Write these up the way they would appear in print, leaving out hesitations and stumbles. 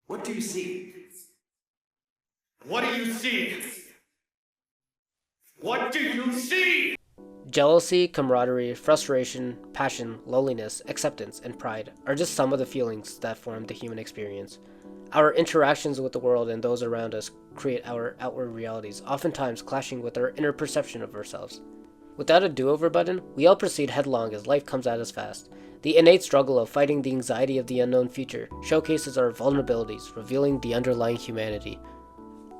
What do you see? What do you see? What do you see? Jealousy, camaraderie, frustration, passion, loneliness, acceptance, and pride are just some of the feelings that form the human experience. Our interactions with the world and those around us create our outward realities, oftentimes clashing with our inner perception of ourselves. Without a do-over button, we all proceed headlong as life comes at us fast. The innate struggle of fighting the anxiety of the unknown future showcases our vulnerabilities, revealing the underlying humanity.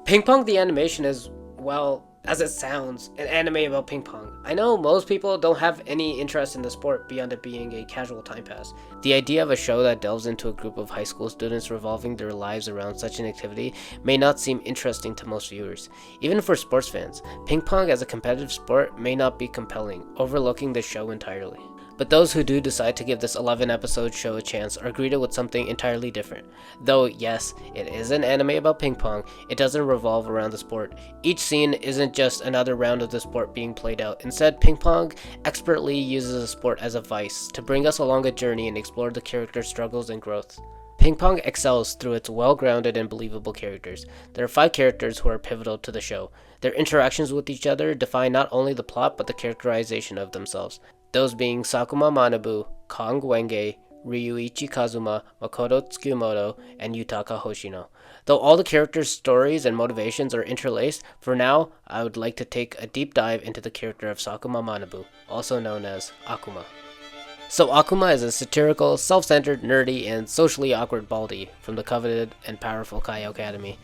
Ping Pong the Animation is, well, as it sounds, an anime about ping pong. I know most people don't have any interest in the sport beyond it being a casual time pass. The idea of a show that delves into a group of high school students revolving their lives around such an activity may not seem interesting to most viewers. Even for sports fans, ping pong as a competitive sport may not be compelling, overlooking the show entirely. But those who do decide to give this 11-episode show a chance are greeted with something entirely different. Though, yes, it is an anime about ping pong, it doesn't revolve around the sport. Each scene isn't just another round of the sport being played out. Instead, ping pong expertly uses the sport as a vice to bring us along a journey and explore the character's struggles and growth. Ping pong excels through its well-grounded and believable characters. There are 5 characters who are pivotal to the show. Their interactions with each other define not only the plot but the characterization of themselves. Those being Sakuma Manabu, Kong Wenge, Ryuichi Kazuma, Makoto Tsukumoto, and Yutaka Hoshino. Though all the characters' stories and motivations are interlaced, for now, I would like to take a deep dive into the character of Sakuma Manabu, also known as Akuma. So Akuma is a satirical, self-centered, nerdy, and socially awkward baldy from the coveted and powerful Kaiyo Academy.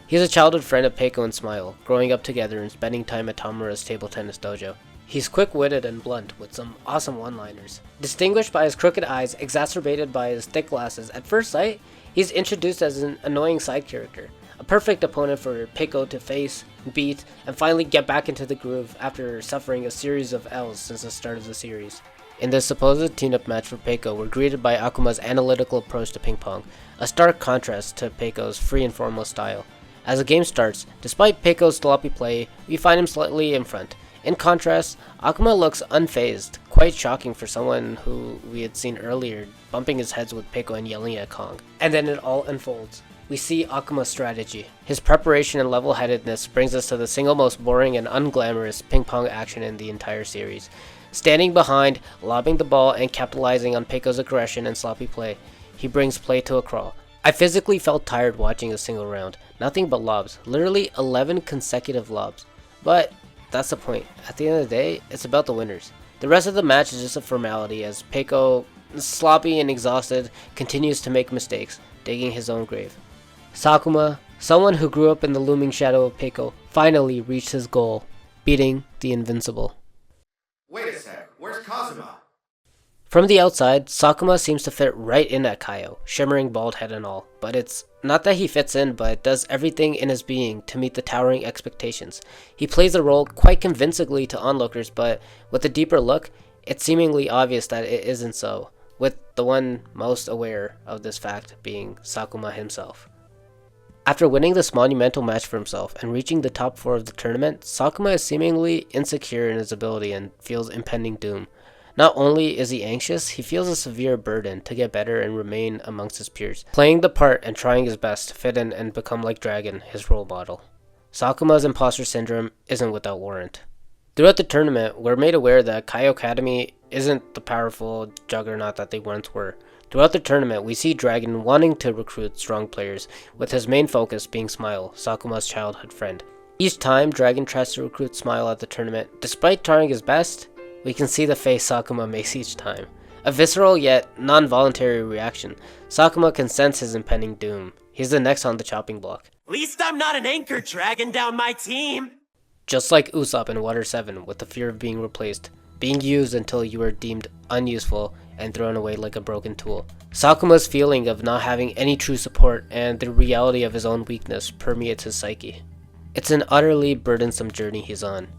He is a childhood friend of Peiko and Smile, growing up together and spending time at Tamura's table tennis dojo. He's quick-witted and blunt, with some awesome one-liners. Distinguished by his crooked eyes, exacerbated by his thick glasses, at first sight, he's introduced as an annoying side character. A perfect opponent for Peiko to face, beat, and finally get back into the groove after suffering a series of L's since the start of the series. In this supposed team-up match for Peiko, we're greeted by Akuma's analytical approach to ping pong, a stark contrast to Peiko's free and formal style. As the game starts, despite Peiko's sloppy play, we find him slightly in front. In contrast, Akuma looks unfazed, quite shocking for someone who we had seen earlier bumping his heads with Peiko and yelling at Kong. And then it all unfolds. We see Akuma's strategy. His preparation and level-headedness brings us to the single most boring and unglamorous ping pong action in the entire series. Standing behind, lobbing the ball, and capitalizing on Peiko's aggression and sloppy play, he brings play to a crawl. I physically felt tired watching a single round. Nothing but lobs. Literally 11 consecutive lobs. But that's the point. At the end of the day, it's about the winners. The rest of the match is just a formality as Peiko, sloppy and exhausted, continues to make mistakes, digging his own grave. Sakuma, someone who grew up in the looming shadow of Peiko, finally reached his goal, beating the invincible. Wait a sec, where's Kazuma? From the outside, Sakuma seems to fit right in at Kaiyo, shimmering bald head and all. But it's not that he fits in, but does everything in his being to meet the towering expectations. He plays the role quite convincingly to onlookers, but with a deeper look, it's seemingly obvious that it isn't so, with the one most aware of this fact being Sakuma himself. After winning this monumental match for himself and reaching the top 4 of the tournament, Sakuma is seemingly insecure in his ability and feels impending doom. Not only is he anxious, he feels a severe burden to get better and remain amongst his peers, playing the part and trying his best to fit in and become like Dragon, his role model. Sakuma's imposter syndrome isn't without warrant. Throughout the tournament, we're made aware that Kaiyo Academy isn't the powerful juggernaut that they once were. Throughout the tournament, we see Dragon wanting to recruit strong players, with his main focus being Smile, Sakuma's childhood friend. Each time Dragon tries to recruit Smile at the tournament, despite trying his best, we can see the face Sakuma makes each time. A visceral yet non-voluntary reaction. Sakuma can sense his impending doom. He's the next on the chopping block. Least I'm not an anchor dragging down my team! Just like Usopp in Water 7, with the fear of being replaced, being used until you are deemed unuseful and thrown away like a broken tool. Sakuma's feeling of not having any true support and the reality of his own weakness permeates his psyche. It's an utterly burdensome journey he's on.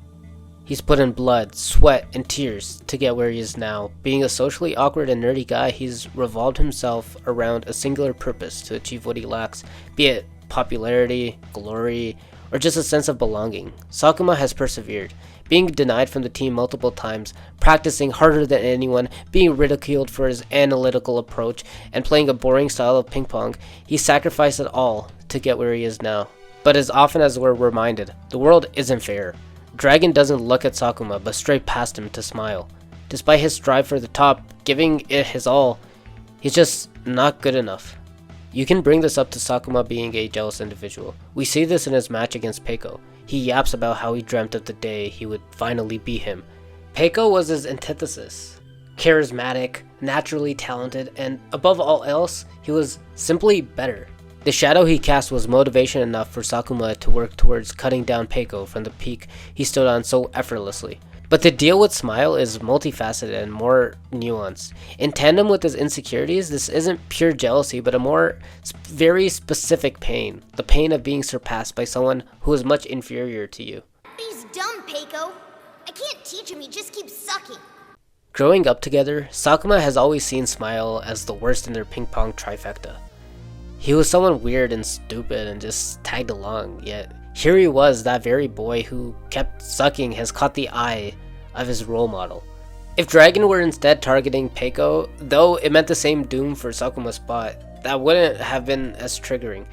He's put in blood, sweat, and tears to get where he is now. Being a socially awkward and nerdy guy, he's revolved himself around a singular purpose to achieve what he lacks, be it popularity, glory, or just a sense of belonging. Sakuma has persevered, being denied from the team multiple times, practicing harder than anyone, being ridiculed for his analytical approach, and playing a boring style of ping pong. He sacrificed it all to get where he is now. But as often as we're reminded, the world isn't fair. Dragon doesn't look at Sakuma but straight past him to smile. Despite his strive for the top, giving it his all, he's just not good enough. You can bring this up to Sakuma being a jealous individual. We see this in his match against Peiko. He yaps about how he dreamt of the day he would finally beat him. Peiko was his antithesis. Charismatic, naturally talented, and above all else, he was simply better. The shadow he cast was motivation enough for Sakuma to work towards cutting down Peiko from the peak he stood on so effortlessly. But the deal with Smile is multifaceted and more nuanced. In tandem with his insecurities, this isn't pure jealousy, but a very specific pain. The pain of being surpassed by someone who is much inferior to you. He's dumb, Peiko. I can't teach him, he just keeps sucking. Growing up together, Sakuma has always seen Smile as the worst in their ping pong trifecta. He was someone weird and stupid and just tagged along, yet here he was, that very boy who kept sucking, has caught the eye of his role model. If Dragon were instead targeting Peiko, though it meant the same doom for Sakuma's spot, that wouldn't have been as triggering.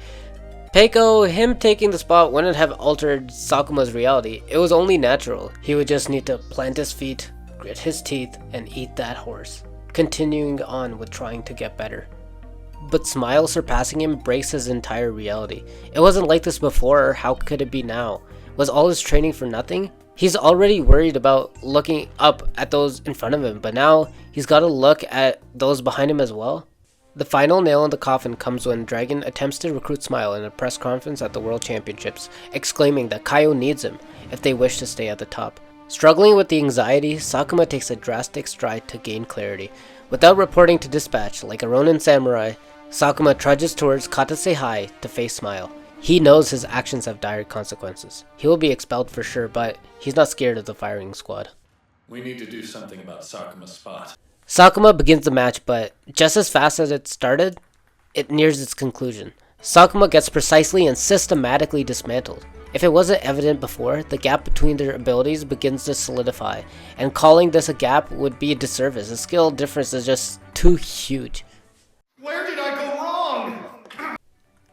Peiko, him taking the spot wouldn't have altered Sakuma's reality. It was only natural. He would just need to plant his feet, grit his teeth, and eat that horse, continuing on with trying to get better. But Smile surpassing him breaks his entire reality. It wasn't like this before, how could it be now? Was all his training for nothing? He's already worried about looking up at those in front of him, but now he's got to look at those behind him as well. The final nail in the coffin comes when Dragon attempts to recruit Smile in a press conference at the World Championships, exclaiming that Kaio needs him if they wish to stay at the top. Struggling with the anxiety, Sakuma takes a drastic stride to gain clarity. Without reporting to dispatch, like a Ronin samurai, Sakuma trudges towards Katase High to face Smile. He knows his actions have dire consequences. He will be expelled for sure, but he's not scared of the firing squad. We need to do something about Sakuma's spot. Sakuma begins the match, but just as fast as it started, it nears its conclusion. Sakuma gets precisely and systematically dismantled. If it wasn't evident before, the gap between their abilities begins to solidify, and calling this a gap would be a disservice. The skill difference is just too huge. Where did I go wrong?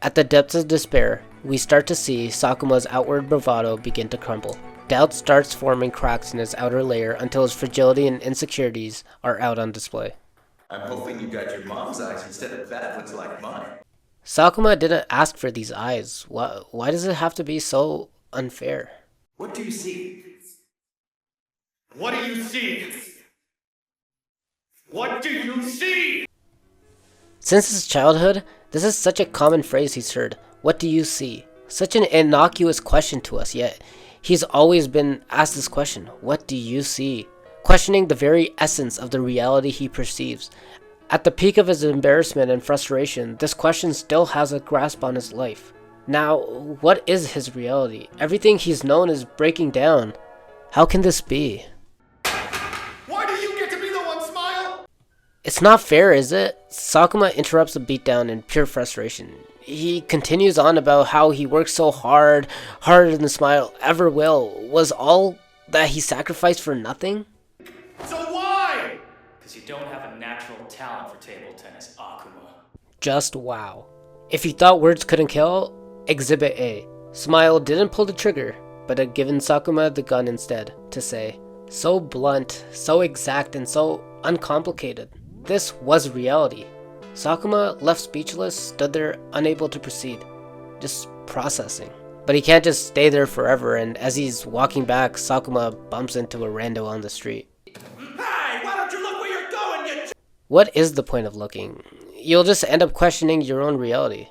At the depths of despair, we start to see Sakuma's outward bravado begin to crumble. Doubt starts forming cracks in his outer layer until his fragility and insecurities are out on display. I'm hoping you got your mom's eyes instead of bad ones like mine. Sakuma didn't ask for these eyes. Why does it have to be so unfair? What do you see? What do you see? What do you see? Since his childhood, this is such a common phrase he's heard. What do you see? Such an innocuous question to us, yet he's always been asked this question. What do you see? Questioning the very essence of the reality he perceives. At the peak of his embarrassment and frustration, this question still has a grasp on his life. Now, what is his reality? Everything he's known is breaking down. How can this be? Why do you get to be the one, Smile? It's not fair, is it? Sakuma interrupts the beatdown in pure frustration. He continues on about how he worked so hard, harder than Smile ever will. Was all that he sacrificed for nothing? So why? Because you don't have a natural talent for table tennis, Akuma. Just wow. If you thought words couldn't kill, Exhibit A. Smile didn't pull the trigger, but had given Sakuma the gun instead, to say, so blunt, so exact, and so uncomplicated. This was reality. Sakuma, left speechless, stood there unable to proceed, just processing. But he can't just stay there forever, and as he's walking back, Sakuma bumps into a rando on the street. Hey, why don't you look where you're going, you... What is the point of looking? You'll just end up questioning your own reality.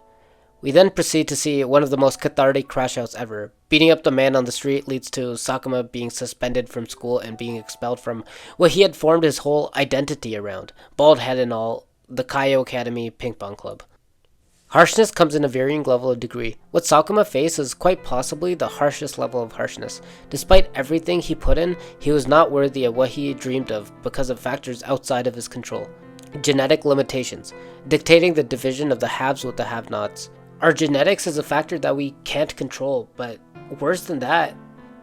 We then proceed to see one of the most cathartic crash outs ever. Beating up the man on the street leads to Sakuma being suspended from school and being expelled from what he had formed his whole identity around, bald head and all, the Kaio Academy Ping Pong Club. Harshness comes in a varying level of degree. What Sakuma faced is quite possibly the harshest level of harshness. Despite everything he put in, he was not worthy of what he dreamed of because of factors outside of his control. Genetic limitations, dictating the division of the haves with the have-nots. Our genetics is a factor that we can't control, but worse than that,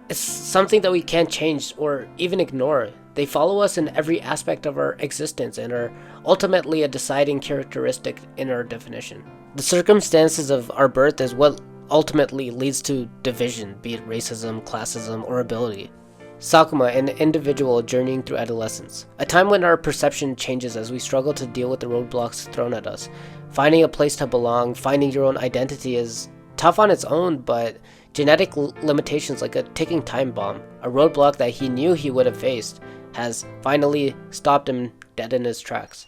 it's something that we can't change or even ignore. They follow us in every aspect of our existence and are ultimately a deciding characteristic in our definition. The circumstances of our birth is what ultimately leads to division, be it racism, classism, or ability. Sakuma, an individual journeying through adolescence, a time when our perception changes as we struggle to deal with the roadblocks thrown at us. Finding a place to belong, finding your own identity is tough on its own, but genetic limitations like a ticking time bomb, a roadblock that he knew he would have faced, has finally stopped him dead in his tracks.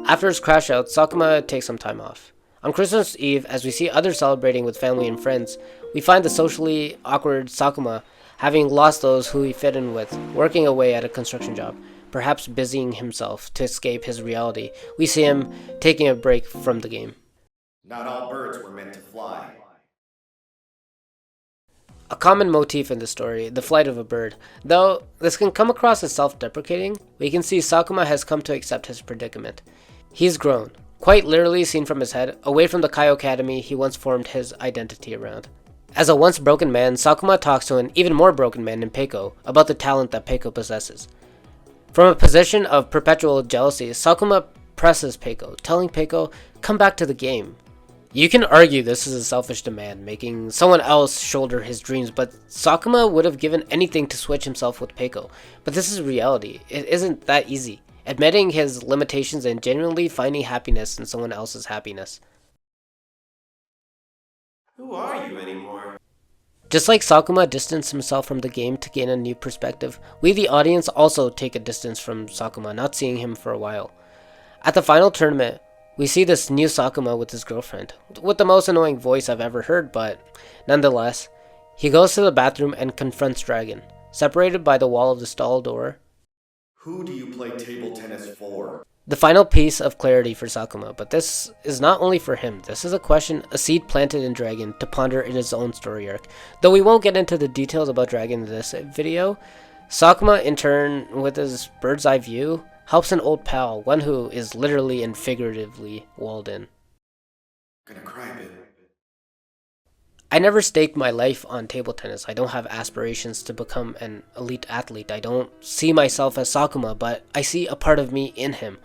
After his crash out, Sakuma takes some time off. On Christmas Eve, as we see others celebrating with family and friends, we find the socially awkward Sakuma, having lost those who he fit in with, working away at a construction job, perhaps busying himself to escape his reality. We see him taking a break from the game. Not all birds were meant to fly. A common motif in the story, the flight of a bird. Though this can come across as self-deprecating, we can see Sakuma has come to accept his predicament. He's grown, quite literally seen from his head, away from the Kai Academy he once formed his identity around. As a once broken man, Sakuma talks to an even more broken man in Peiko about the talent that Peiko possesses. From a position of perpetual jealousy, Sakuma presses Peiko, telling Peiko, "Come back to the game." You can argue this is a selfish demand, making someone else shoulder his dreams, but Sakuma would have given anything to switch himself with Peiko. But this is reality. It isn't that easy. Admitting his limitations and genuinely finding happiness in someone else's happiness. Who are you anymore? Just like Sakuma distanced himself from the game to gain a new perspective, we the audience also take a distance from Sakuma, not seeing him for a while. At the final tournament, we see this new Sakuma with his girlfriend, with the most annoying voice I've ever heard, but nonetheless, he goes to the bathroom and confronts Dragon. Separated by the wall of the stall door, Who do you play table tennis for? the final piece of clarity for Sakuma, but this is not only for him. This is a question, a seed planted in Dragon to ponder in his own story arc. Though we won't get into the details about Dragon in this video, Sakuma, in turn, with his bird's eye view, helps an old pal, one who is literally and figuratively walled in. Gonna cry a bit. I never staked my life on table tennis. I don't have aspirations to become an elite athlete. I don't see myself as Sakuma, but I see a part of me in him.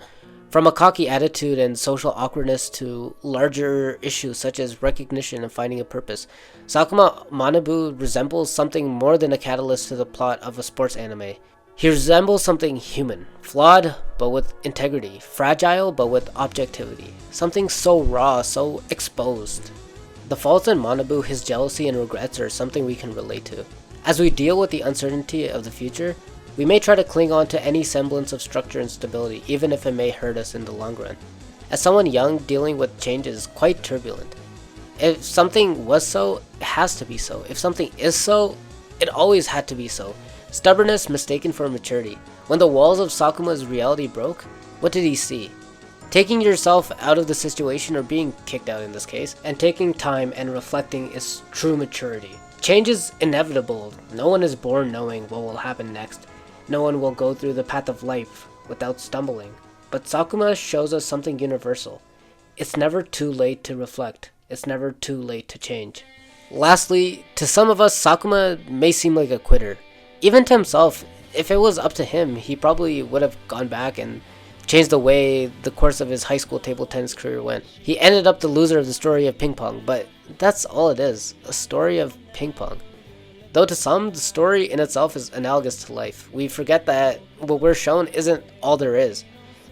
From a cocky attitude and social awkwardness to larger issues such as recognition and finding a purpose, Sakuma Manabu resembles something more than a catalyst to the plot of a sports anime. He resembles something human, flawed but with integrity, fragile but with objectivity, something so raw, so exposed. The faults in Manabu, his jealousy and regrets are something we can relate to. As we deal with the uncertainty of the future, we may try to cling on to any semblance of structure and stability, even if it may hurt us in the long run. As someone young, dealing with change is quite turbulent. If something was so, it has to be so. If something is so, it always had to be so. Stubbornness mistaken for maturity. When the walls of Sakuma's reality broke, what did he see? Taking yourself out of the situation, or being kicked out in this case, and taking time and reflecting is true maturity. Change is inevitable. No one is born knowing what will happen next. No one will go through the path of life without stumbling. But Sakuma shows us something universal. It's never too late to reflect. It's never too late to change. Lastly, to some of us, Sakuma may seem like a quitter. Even to himself, if it was up to him, he probably would have gone back and changed the way the course of his high school table tennis career went. He ended up the loser of the story of ping pong, but that's all it is, a story of ping pong. Though to some, the story in itself is analogous to life. We forget that what we're shown isn't all there is.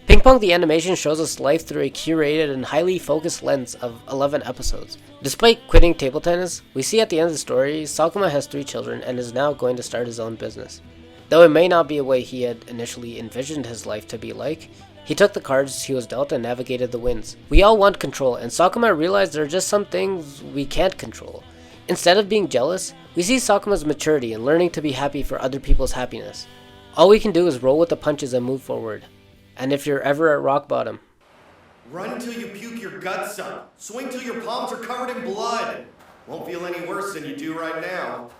Ping Pong the Animation shows us life through a curated and highly focused lens of 11 episodes. Despite quitting table tennis, we see at the end of the story, Sakuma has 3 children and is now going to start his own business. Though it may not be a way he had initially envisioned his life to be like, he took the cards he was dealt and navigated the winds. We all want control, and Sakuma realized there are just some things we can't control. Instead of being jealous, we see Sakuma's maturity and learning to be happy for other people's happiness. All we can do is roll with the punches and move forward. And if you're ever at rock bottom, Run till you puke your guts up. Swing till your palms are covered in blood. Won't feel any worse than you do right now.